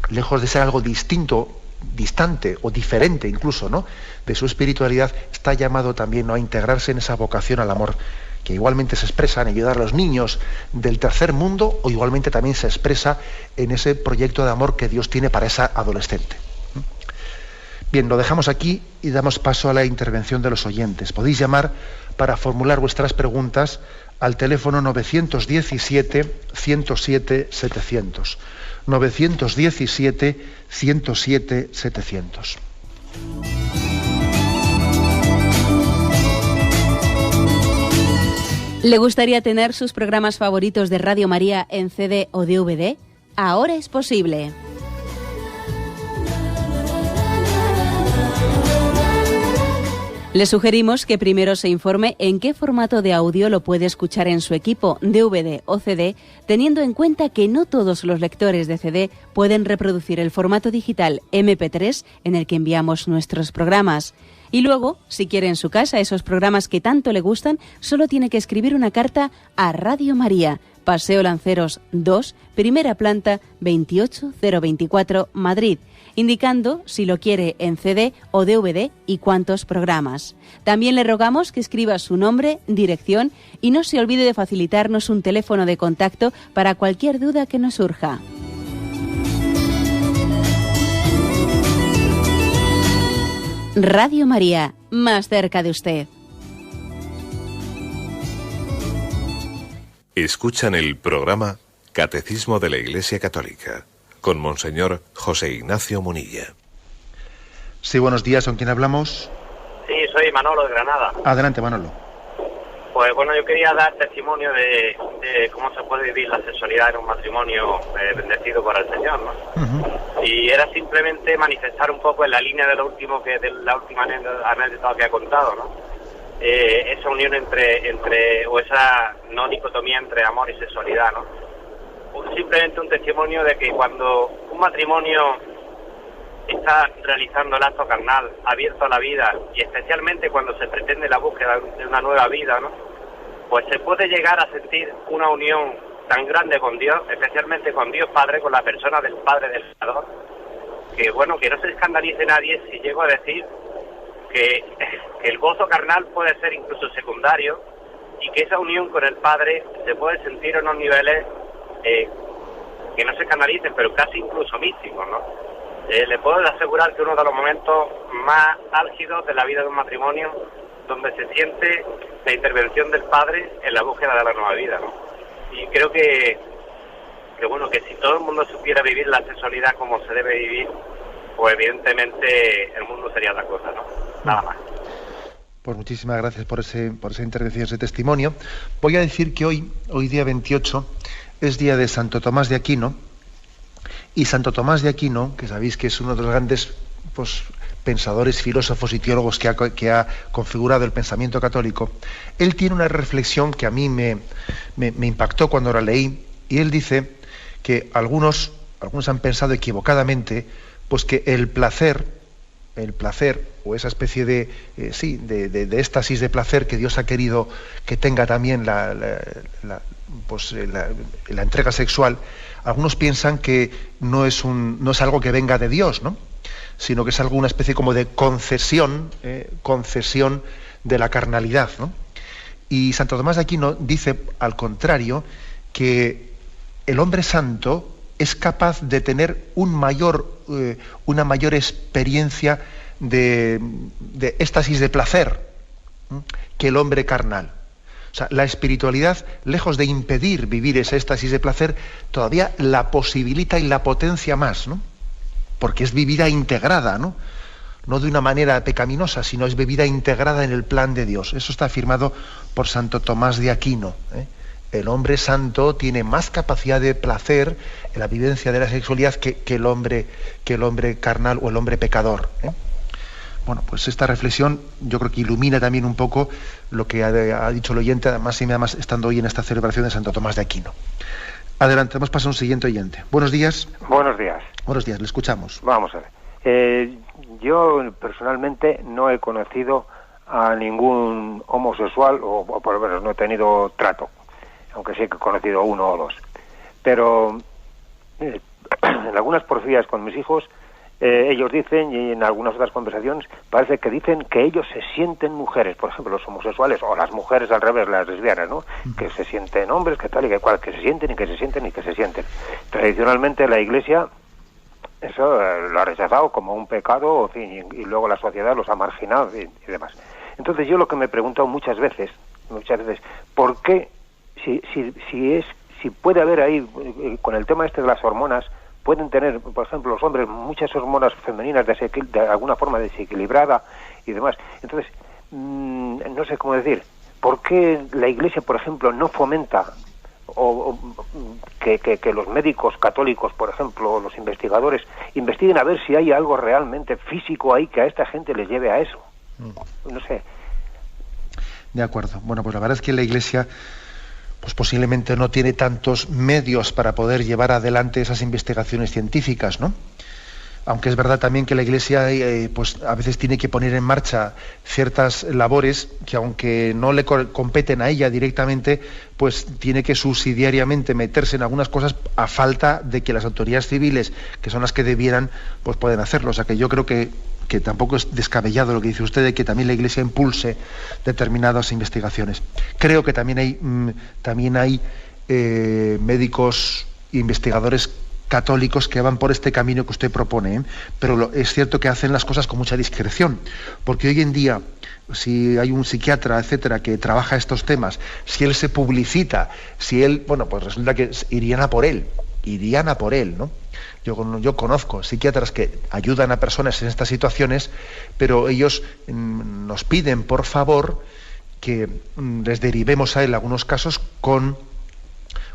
lejos de ser algo distinto, distante o diferente incluso, ¿no?, de su espiritualidad, está llamado también, ¿no?, a integrarse en esa vocación al amor, que igualmente se expresa en ayudar a los niños del tercer mundo, o igualmente también se expresa en ese proyecto de amor que Dios tiene para esa adolescente. Bien, lo dejamos aquí y damos paso a la intervención de los oyentes. Podéis llamar para formular vuestras preguntas al teléfono 917-107-700. 917-107-700. ¿Le gustaría tener sus programas favoritos de Radio María en CD o DVD? Ahora es posible. Le sugerimos que primero se informe en qué formato de audio lo puede escuchar en su equipo, DVD o CD, teniendo en cuenta que no todos los lectores de CD pueden reproducir el formato digital MP3 en el que enviamos nuestros programas. Y luego, si quiere en su casa esos programas que tanto le gustan, solo tiene que escribir una carta a Radio María, Paseo Lanceros 2, primera planta, 28024, Madrid, indicando si lo quiere en CD o DVD y cuántos programas. También le rogamos que escriba su nombre, dirección y no se olvide de facilitarnos un teléfono de contacto para cualquier duda que nos surja. Radio María, más cerca de usted. Escuchan el programa Catecismo de la Iglesia Católica con Monseñor José Ignacio Munilla. Sí, buenos días, ¿con quién hablamos? Sí, soy Manolo de Granada. Adelante, Manolo. Pues bueno, yo quería dar testimonio de cómo se puede vivir la sexualidad en un matrimonio bendecido por el Señor, ¿no? Uh-huh. Y era simplemente manifestar un poco en la línea de la última anécdota que ha contado, ¿no? Esa unión o esa no dicotomía entre amor y sexualidad, ¿no? Simplemente un testimonio de que cuando un matrimonio está realizando el acto carnal abierto a la vida, y especialmente cuando se pretende la búsqueda de una nueva vida, ¿no?, pues se puede llegar a sentir una unión tan grande con Dios, especialmente con Dios Padre, con la persona del Padre del Creador, que bueno, que no se escandalice nadie si llego a decir que el gozo carnal puede ser incluso secundario, y que esa unión con el Padre se puede sentir en unos niveles que no se escandalicen, pero casi incluso místicos, ¿no? Le puedo asegurar que uno de los momentos más álgidos de la vida de un matrimonio, donde se siente la intervención del Padre en la búsqueda de la nueva vida, ¿no? Y creo que bueno, que si todo el mundo supiera vivir la sexualidad como se debe vivir, pues evidentemente el mundo sería otra cosa, ¿no? Nada más. Pues muchísimas gracias por esa intervención, ese testimonio. Voy a decir que hoy día 28, es día de Santo Tomás de Aquino, y Santo Tomás de Aquino, que sabéis que es uno de los grandes pensadores, filósofos y teólogos que ha configurado el pensamiento católico, él tiene una reflexión que a mí me impactó cuando la leí, y él dice que algunos han pensado equivocadamente, pues que el placer o esa especie de éxtasis de placer que Dios ha querido que tenga también pues la entrega sexual, algunos piensan que no es algo que venga de Dios, ¿no? Sino que es algo, una especie como de concesión de la carnalidad, ¿no? Y Santo Tomás de Aquino dice, al contrario, que el hombre santo es capaz de tener una mayor experiencia de éxtasis de placer, ¿no?, que el hombre carnal. O sea, la espiritualidad, lejos de impedir vivir ese éxtasis de placer, todavía la posibilita y la potencia más, ¿no? Porque es vivida integrada, ¿no? No de una manera pecaminosa, sino es vivida integrada en el plan de Dios. Eso está afirmado por Santo Tomás de Aquino, ¿eh? El hombre santo tiene más capacidad de placer en la vivencia de la sexualidad que el hombre carnal o el hombre pecador, ¿eh? Bueno, pues esta reflexión yo creo que ilumina también un poco lo que ha dicho el oyente, además estando hoy en esta celebración de Santo Tomás de Aquino. Adelante, vamos a pasar a un siguiente oyente. Buenos días. Buenos días. Buenos días, le escuchamos. Vamos a ver. Yo personalmente no he conocido a ningún homosexual, o por lo menos no he tenido trato, aunque sí que he conocido uno o dos. Pero en algunas porfías con mis hijos, ellos dicen, y en algunas otras conversaciones, parece que dicen que ellos se sienten mujeres, por ejemplo, los homosexuales, o las mujeres al revés, las lesbianas, ¿no? Que se sienten hombres, que tal y que cual, que se sienten y que se sienten y que se sienten. Tradicionalmente la Iglesia eso lo ha rechazado como un pecado, en fin, y luego la sociedad los ha marginado y demás. Entonces yo lo que me he preguntado muchas veces, ¿por qué, si puede haber ahí, con el tema este de las hormonas, pueden tener, por ejemplo, los hombres muchas hormonas femeninas de alguna forma desequilibrada y demás? Entonces, no sé cómo decir, ¿por qué la Iglesia, por ejemplo, no fomenta que los médicos católicos, por ejemplo, los investigadores, investiguen a ver si hay algo realmente físico ahí que a esta gente les lleve a eso? No sé. De acuerdo. Bueno, pues la verdad es que la Iglesia pues posiblemente no tiene tantos medios para poder llevar adelante esas investigaciones científicas, ¿no? Aunque es verdad también que la Iglesia pues a veces tiene que poner en marcha ciertas labores que, aunque no le competen a ella directamente, pues tiene que subsidiariamente meterse en algunas cosas a falta de que las autoridades civiles, que son las que debieran, pues pueden hacerlo. O sea que yo creo que tampoco es descabellado lo que dice usted de que también la Iglesia impulse determinadas investigaciones. Creo que también hay médicos e investigadores católicos que van por este camino que usted propone, ¿eh? Pero es cierto que hacen las cosas con mucha discreción, porque hoy en día, si hay un psiquiatra, etcétera, que trabaja estos temas, si él se publicita, pues resulta que irían a por él, ¿no? Yo conozco psiquiatras que ayudan a personas en estas situaciones, pero ellos nos piden, por favor, que les derivemos a él algunos casos con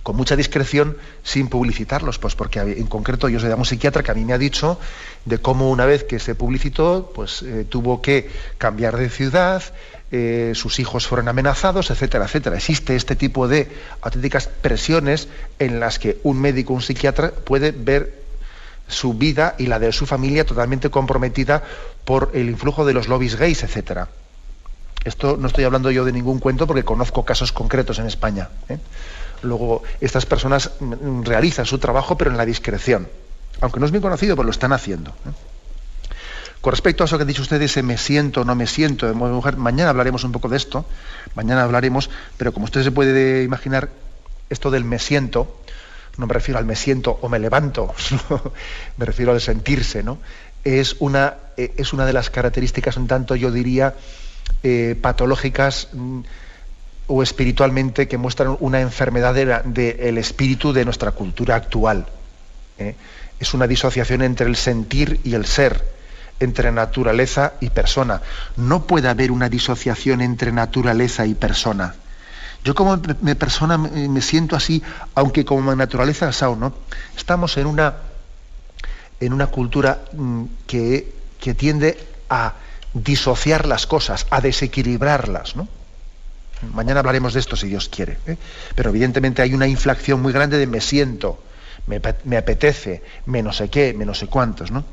mucha discreción, sin publicitarlos, pues porque en concreto yo soy de un psiquiatra que a mí me ha dicho de cómo una vez que se publicitó, pues tuvo que cambiar de ciudad, sus hijos fueron amenazados, etcétera, etcétera. Existe este tipo de auténticas presiones en las que un médico, un psiquiatra puede ver su vida y la de su familia totalmente comprometida por el influjo de los lobbies gays, etcétera. Esto no estoy hablando yo de ningún cuento porque conozco casos concretos en España, ¿eh? Luego, estas personas realizan su trabajo, pero en la discreción. Aunque no es bien conocido, pues lo están haciendo, ¿eh? Con respecto a eso que ha dicho usted, ese me siento, no me siento de mujer, mañana hablaremos un poco de esto, pero como usted se puede imaginar, esto del me siento, no me refiero al me siento o me levanto, me refiero al sentirse, ¿no? Es una de las características un tanto, yo diría, patológicas o espiritualmente, que muestran una enfermedad del espíritu de nuestra cultura actual, ¿eh? Es una disociación entre el sentir y el ser, entre naturaleza y persona. No puede haber una disociación entre naturaleza y persona. Yo como persona me siento así, aunque como naturaleza asao, ¿no? Estamos en una cultura que tiende a disociar las cosas, a desequilibrarlas, ¿no? Mañana hablaremos de esto si Dios quiere, ¿eh? Pero evidentemente hay una inflación muy grande de me siento, me apetece, me no sé qué, me no sé cuántos, ¿no?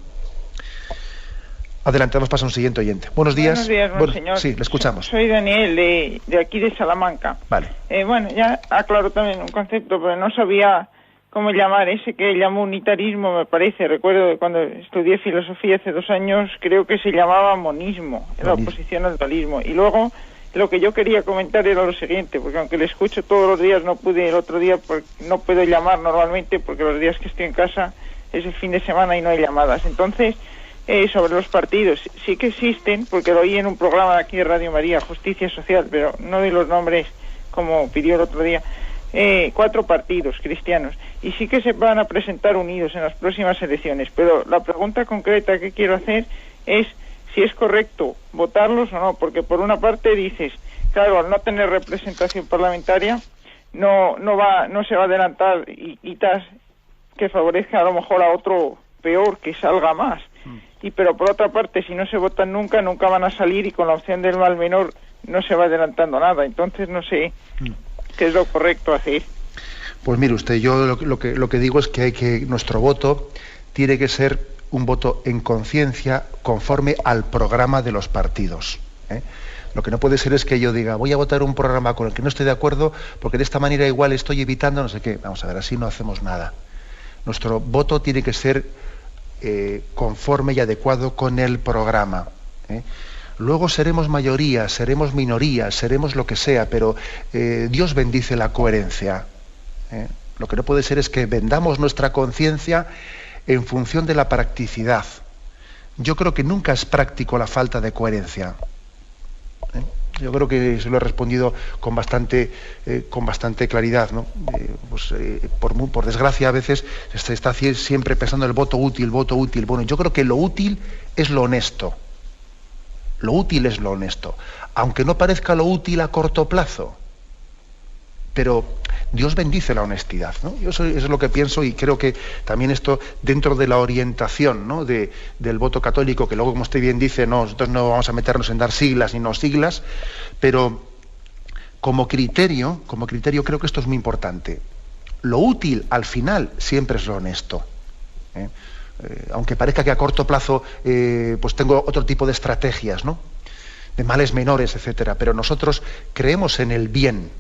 Adelante, vamos a pasar a un siguiente oyente. Buenos días. Buenos días, monseñor. Sí, le escuchamos. Soy Daniel, de aquí de Salamanca. Vale. Bueno, ya aclaro también un concepto, pero no sabía cómo llamar ese que llamó unitarismo, me parece. Recuerdo que cuando estudié filosofía hace 2 años, creo que se llamaba monismo, la oposición al dualismo. Y luego, lo que yo quería comentar era lo siguiente, porque aunque le escucho todos los días, no pude el otro día, no puedo llamar normalmente, porque los días que estoy en casa es el fin de semana y no hay llamadas. Entonces, sobre los partidos, sí que existen, porque lo oí en un programa de aquí de Radio María, Justicia Social, pero no doy los nombres como pidió el otro día, 4 partidos cristianos, y sí que se van a presentar unidos en las próximas elecciones, pero la pregunta concreta que quiero hacer es si es correcto votarlos o no, porque por una parte dices, claro, al no tener representación parlamentaria, no se va a adelantar y quitas que favorezca a lo mejor a otro peor que salga más. Pero por otra parte, si no se votan nunca van a salir, y con la opción del mal menor no se va adelantando nada. Entonces no sé qué es lo correcto hacer. Pues mire usted, yo lo que digo es que nuestro voto tiene que ser un voto en conciencia conforme al programa de los partidos. Lo que no puede ser es que yo diga, voy a votar un programa con el que no estoy de acuerdo, porque de esta manera igual estoy evitando no sé qué. Vamos a ver, así no hacemos nada. Nuestro voto tiene que ser conforme y adecuado con el programa. Luego seremos mayoría, seremos minoría, seremos lo que sea, pero Dios bendice la coherencia. Lo que no puede ser es que vendamos nuestra conciencia en función de la practicidad. Yo creo que nunca es práctico la falta de coherencia. Yo creo que se lo he respondido con bastante claridad, ¿no? Por desgracia, a veces se está siempre pensando en el voto útil. Bueno, yo creo que lo útil es lo honesto. Lo útil es lo honesto. Aunque no parezca lo útil a corto plazo. Pero Dios bendice la honestidad, ¿no? Eso es lo que pienso, y creo que también esto, dentro de la orientación, ¿no?, del voto católico, que luego, como usted bien dice, nosotros no vamos a meternos en dar siglas ni no siglas, pero como criterio creo que esto es muy importante. Lo útil, al final, siempre es lo honesto. Aunque parezca que a corto plazo pues tengo otro tipo de estrategias, ¿no?, de males menores, etcétera, pero nosotros creemos en el bien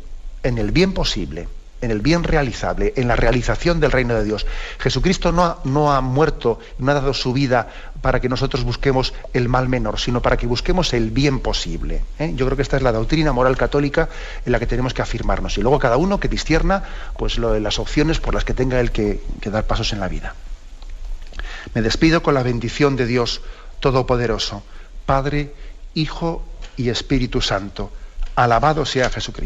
posible, en el bien realizable, en la realización del reino de Dios. Jesucristo no ha muerto, no ha dado su vida para que nosotros busquemos el mal menor, sino para que busquemos el bien posible. Yo creo que esta es la doctrina moral católica en la que tenemos que afirmarnos. Y luego cada uno que discierna pues las opciones por las que tenga él que dar pasos en la vida. Me despido con la bendición de Dios Todopoderoso, Padre, Hijo y Espíritu Santo. Alabado sea Jesucristo.